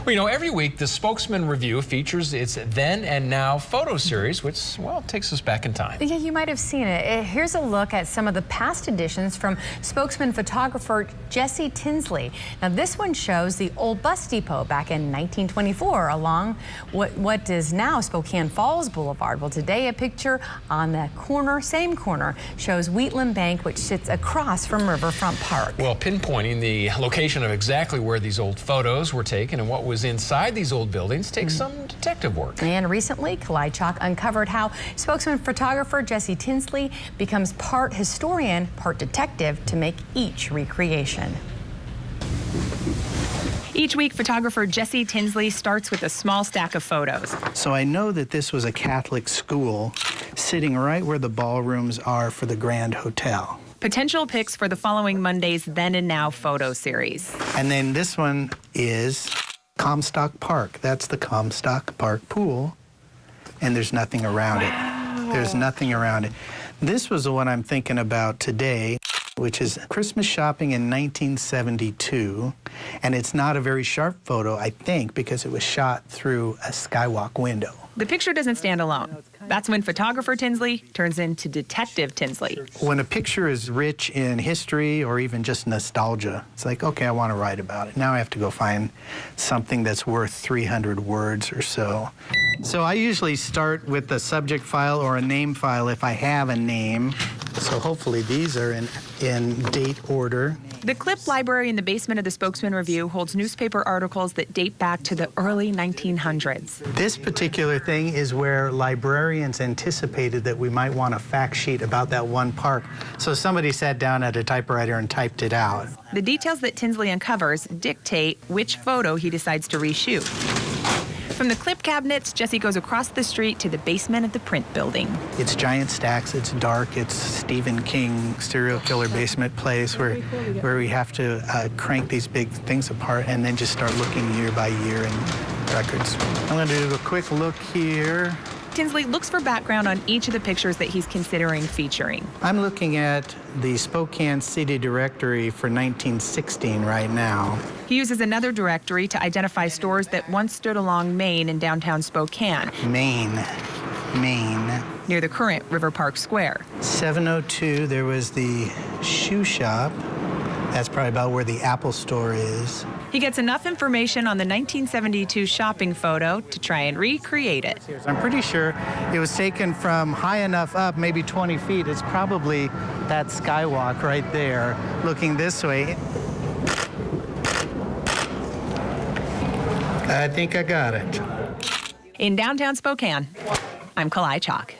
Well, every week the Spokesman-Review features its Then and Now photo series, which, well, takes us back in time. Yeah, you might have seen it. Here's a look at some of the past editions from spokesman photographer Jesse Tinsley. Now, this one shows the old bus depot back in 1924 along what is now Spokane Falls Boulevard. Well, today a picture on the same corner, shows Wheatland Bank, which sits across from Riverfront Park. Well, pinpointing the location of exactly where these old photos were taken and what was inside these old buildings takes some detective work. And recently, Kalae Chock uncovered how spokesman photographer Jesse Tinsley becomes part historian, part detective to make each recreation. Each week, photographer Jesse Tinsley starts with a small stack of photos. So I know that this was a Catholic school sitting right where the ballrooms are for the Grand Hotel. Potential picks for the following Monday's Then and Now photo series. And then this one is Comstock Park. That's the Comstock Park pool, and there's nothing around it. There's nothing around it. This was the one I'm thinking about today, which is Christmas shopping in 1972, and it's not a very sharp photo, I think, because it was shot through a skywalk window. The picture doesn't stand alone. That's when photographer Tinsley turns into Detective Tinsley. When a picture is rich in history or even just nostalgia, it's like, okay, I want to write about it. Now I have to go find something that's worth 300 words or so. So I usually start with the subject file or a name file if I have a name. So hopefully these are in date order. The clip library in the basement of the Spokesman-Review holds newspaper articles that date back to the early 1900s. This particular thing is where librarians anticipated that we might want a fact sheet about that one park. So somebody sat down at a typewriter and typed it out. The details that Tinsley uncovers dictate which photo he decides to reshoot. From the clip cabinets, Jesse goes across the street to the basement of the print building. It's giant stacks, it's dark, it's Stephen King serial killer basement place where we have to crank these big things apart and then just start looking year by year in records. I'm going to do a quick look here. Tinsley looks for background on each of the pictures that he's considering featuring. I'm looking at the Spokane City Directory for 1916 right now. He uses another directory to identify stores that once stood along Main in downtown Spokane. Main. Near the current River Park Square. 702, there was the shoe shop. That's probably about where the Apple store is. He gets enough information on the 1972 shopping photo to try and recreate it. I'm pretty sure it was taken from high enough up, maybe 20 feet. It's probably that skywalk right there, looking this way. I think I got it. In downtown Spokane, I'm Kalae Chock.